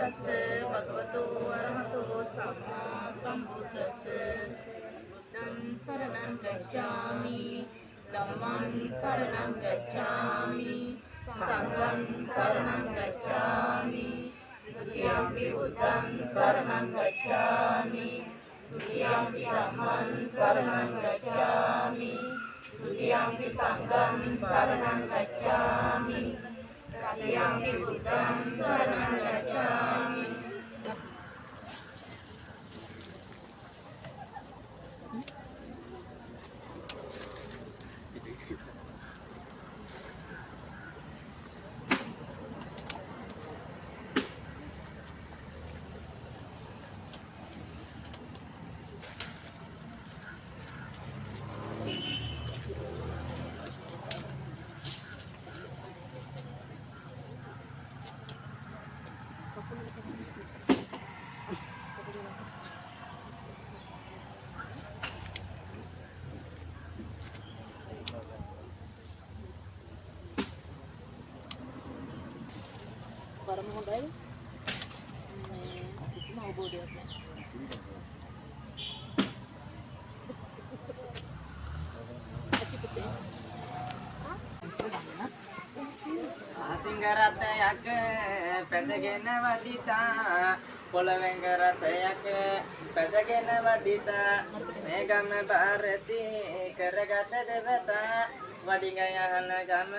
තස්ස භගවතු වරහතෝ සම්මා සම්බුද්දස්ස බුද්ධං සරණං ගච්ඡාමි ධම්මං සරණං ගච්ඡාමි සංඝං සරණං ගච්ඡාමි द्वितीयंपि बुद्धं शरणं गच्छामि द्वितीयंपि धम्मं शरणं गच्छामि द्वितीयंपि संघं शरणं गच्छामि तृतीयंपि बुद्धं शरणं गच्छामि परम होंडा है किसी में वो बोल दिया සිංහරතයක් පැදගෙන වඩිතා පොළවෙංගරතයක් පැදගෙන වඩිතා මේ ගම ಭಾರತಿ කරගත දෙවතා වඩිග යහන ගම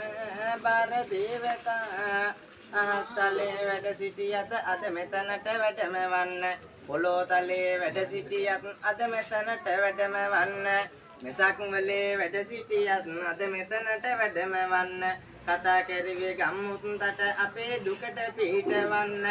ಭಾರදේවතා අහස්තලේ වැඩ සිටියත් අද මෙතනට වැඩම වන්න පොළොතලේ වැඩ සිටියත් අද මෙතනට වැඩම වන්න මෙසක් වලේ වැඩ සිටියත් අද මෙතනට වැඩම වන්න කතා කරුවේ ගම්මුත්තට අපේ දුකට පිටවන්න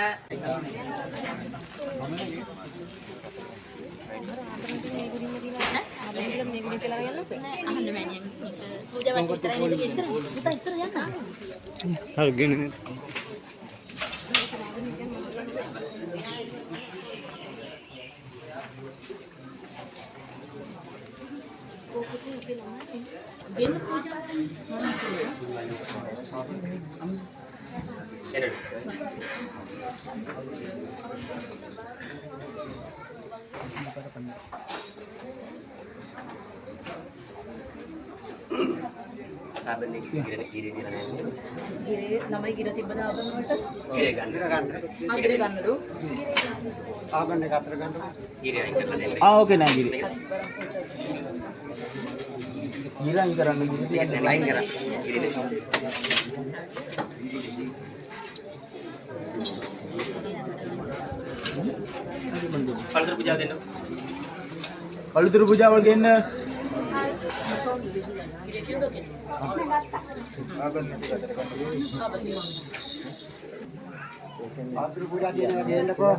ළමයි කිර තිබ්බද ආපන් වලට කිරේ ගන්න කිරේ ගන්නලු ආපන් එක අතර ගන්න කිරේ අයින් කරලා දෙන්න ඕකේ නෑ කිරේ ඊළඟ කරන්න කිරේ ලයින් කරා කිරේ පළතුරු පූජාව දෙන්න පළතුරු පූජාව දෙන්න ආත්‍ර පූජා දෙනවා දෙන්නකෝ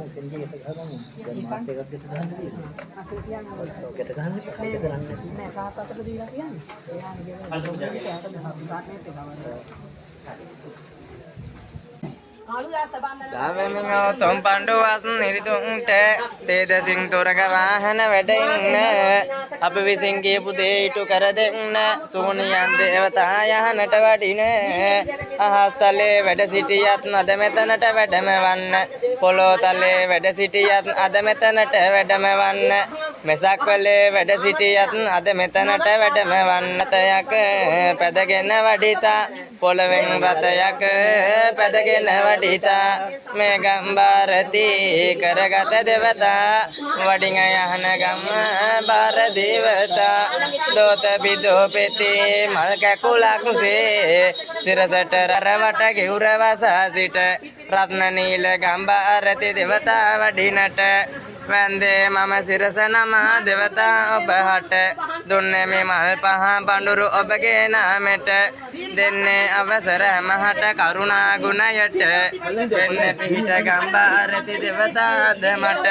Davemingo tompandu wasan niritunte teda sing toraga wahana wedinna අපි විසින් කියපු දේ ඉටු කර දෙන්න සෝනියන් දේවතායහනට වඩින අහස්තලේ වැඩ සිටියත් අද මෙතනට වැඩම වන්න පොළොතලේ වැඩ සිටියත් අද මෙතනට වැඩම වන්න මෙසක් වලේ වැඩ සිටියත් අද මෙතනට වැඩම වන්නතයක් පැදගෙන වඩිතා පොළවෙන් රතයක් පැදගෙන වඩිතා මේ ගම්බාරති කරගත දෙවතා වඩින් යහන ගම් ಭಾರදේවතා දෝත බිදෝ පෙති මල් කැකුලක්සේ සිරසට රරවට ගෙවුර වසා සිට රත්න නීල ගම්බාරති දෙවතා වඩිනට වන්දේ මම සිරස නම දෙවතා ඔබහට දුන්නේ මේ මල් පහ පඳුරු ඔබගේ නාමෙට දෙන්නේ අවසර මහට කරුණා ගුණයට දෙන්නේ පිහිට ගම්බාරති දෙවතාද මට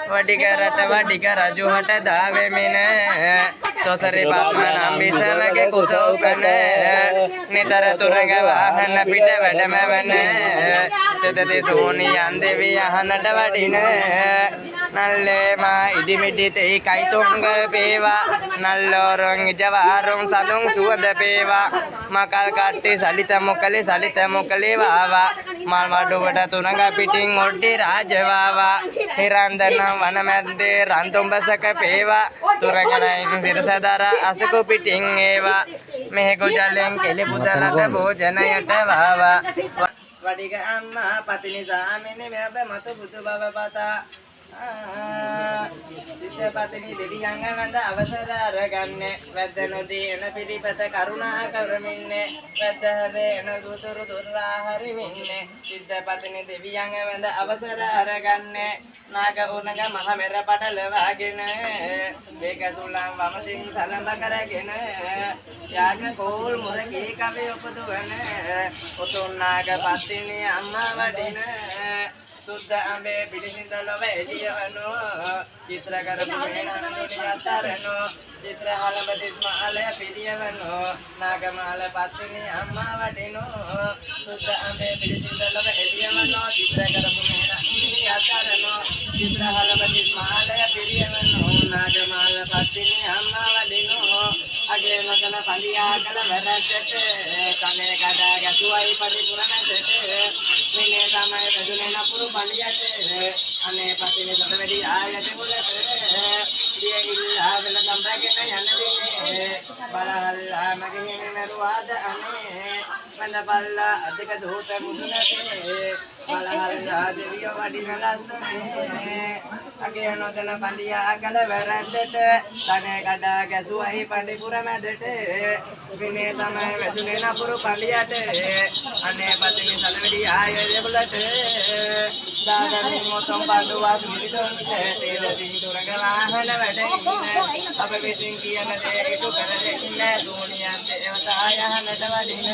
වඩිගරට වඩිග රජුහට දාවෙමින තොසරි බ්‍රහ්මනම් විසවගේ කුසෝපන නිතර තුරග වාහන පිට වැඩම වන තෙදති සෝනියන් දෙවි අහනට වඩින නල්ලේම ඉදිමිඩි තේ කයිතුංගල් පේවා නල්ලෝරුන් ඉජවාරුන් සඳුන් සුවඳ පේවා මකල් කට්ටි සලිත මොකලේ වාවා මල් මඩුවට තුනඟ පිටින් ඔඩ්ඩි රාජවාවා හිරන්දන වන මැද්දේ රන්තුඹසක පේවා තුරගනයින් සිරසදර අසකු පිටින් ඒවා මෙහෙකු ජලෙන් කෙලි පුදලට භෝජනයට වාවා වඩික අම්මා පතිනි සාමිනේ මෙබ මත බුදු බව පතා සිතපතිනි දෙවියන් වඳ අවසර අරගන්නේ වැද්ද නොදී එන පිළිපත කරුණා කරමින්නේ වැද්ද හැරෙන දුතුරු දුරා හරිමින්නේ සිතපතිනි දෙවියන් වඳ අවසර අරගන්නේ නාග උනග මහ මෙර පටල වාගෙන මේක තුලන් වමසින් සලඹ කරගෙන යාග කෝල් මුරකේ කවේ උපදවන උතුම් නාග පත්තිනි අම්මා වඩින සුද්ධ අඹේ පිළිසිඳලව එළියවනු චිත්‍ර කරපු වෙනනුනි යතරනු චිත්‍ර හලබදිත් මාලය පිළියවනු නාගමාල පත්තිනි අම්මා වඩිනු සුද්ධ අඹේ පිළිසිඳලව එළියවනු චිත්‍ර කරපු වෙනනුනි යතරනු චිත්‍ර හලබදිත් මාලය පිළියවනු නාගමාල පත්තිනි අම්මා වඩිනු අගේ නතන පලියා කල වැරද්දට කනේ කඩා ගැසුවයි පරිපුරණට මිනේ තමයි වැදුනේ නපුරු පලියට අනේ පතිනේ සත වැඩි ආයත මුලට දිය ඉල්ලා වෙන ගම්බගෙන යන දිනේ බලහල්ලා මගේ නරුවාද අනේ මන්ද පල්ලා අධික දෝත මුදුනතේ බලහල්ලා දෙවිය වඩින ලස්සනේ අගේ නොදන පලියා කල වැරද්දට කනේ කඩා ගැසුවයි පරිපුර මැදට මිනේ තමයි වැදුනේ නපුරු පලියට අනේ පතිනේ සත වැඩි ආයත මුලට දාගනි මොතම් බඳුවා මිරිසොන් තේරෙදින් තුරග වාහන වැඩින්න අප විසින් කියන දේ ඉටු කර දෙන්න දුනියන් දේවතායහනට වඩින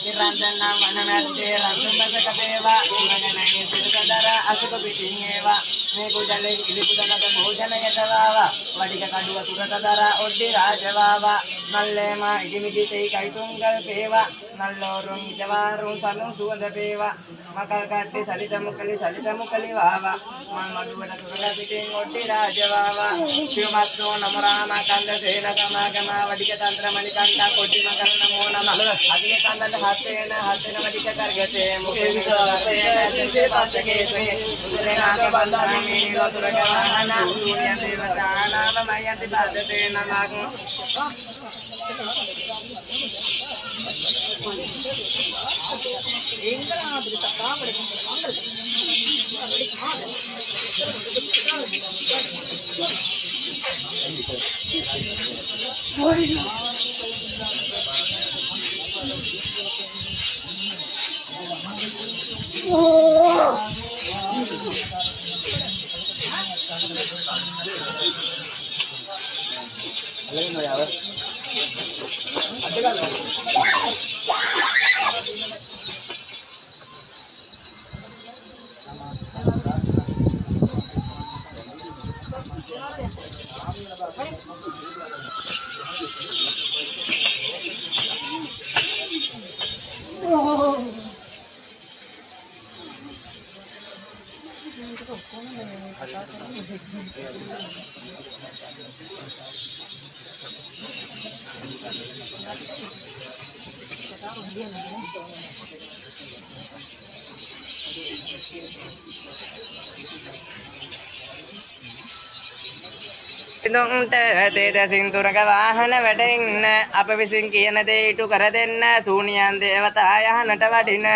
නිරන්දන වන මැද්දේ රන්දුඹසක වේවා ඉරගනයි සිරදර අසුක පිටින් ඒවා මේ කුඩලෙන් ඉලිපුදනක භෝජනයට වාවා වඩික කඩුව තුරතදර ඔඩ්ඩි රාජවාවා නල්ලේම ඉදිමිදි තේ කයිතුංගල් පේවා නල්ලෝරුන් ඉජවාරුන් සනුන් සුවඳ පේවා මකල් කට්ටි සලිත මුකලි වාවා මල් මඩුවට තුරග පිටින් ඔඩ්ඩි රාජවාවා සිවමස්සෝ නමරාම කන්ද සේන සමාගම වඩික තන්ත්‍ර මණිකන්තා කොටි මකර නමෝ නම අධික කන්දට හත්ේන වඩික කරගතේ මුකේ විසාරේ පස්සකේ සේ උදේනාක බන්දාමි නිරතුරක වාහන උතුණිය දේවතා නාම මයන්ති පාදතේ නමක් සිඳුන්ට තේද සින්තුරක වාහන වැඩින්න අප විසින් කියන දේ ඉටු කර දෙන්න සූනියන් දේවතා යහනට වඩින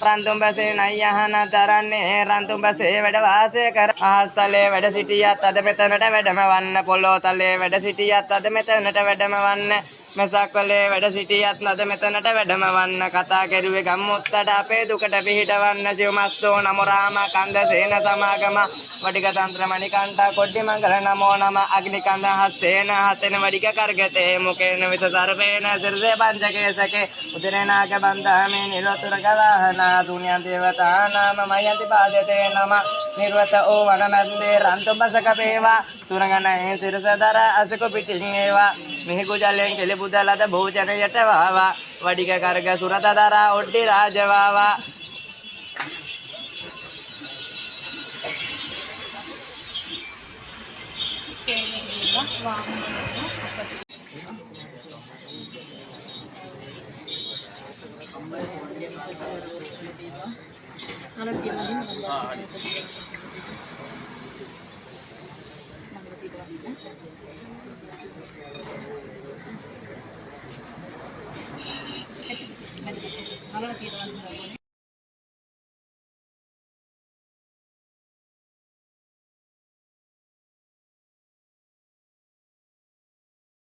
රන්තුඹසේ නයහන තරන්නේ රන්තුඹසේ වැඩ වාසය කර ආස්තලේ වැඩ සිටියත් අද මෙතනට වැඩම වන්න පොළොතලේ වැඩ සිටියත් අද මෙතනට වැඩම වන්න මෙසක්වලේ වැඩ සිටියත් අද මෙතනට වැඩම වන්න කතා කෙරුවේ ගම්මුත්තට අපේ දුකට පිහිටවන්න සිවමස්සෝ නමෝ රාම කන්ද සේන සමාගම වඩික තන්ත්‍ර මණිකන්තා කොඩ්ඩි මංගල නමෝ නම අග්නිකන්ද හස්සේන හතෙන වඩික කරගතේ මුකේන විස සර්පේන සිරසේ පංචකේසකේ උදරේනාක බන්දාමේ නිරතුරක වාහන දුනියන් දේවතා නාම මයන්ති පාදතේ නම නිර්වත ඕ වන මැද්දේ රන්තුඹසක වේවා සුරංගනයේ සිරසදර අසක පිටින් ඒවා මිහිකු ජලයෙන් කෙලි බුදලද භෝජනයට වාවා වඩික කරග සුරතදර ඔඩ්ඩි රාජවාවා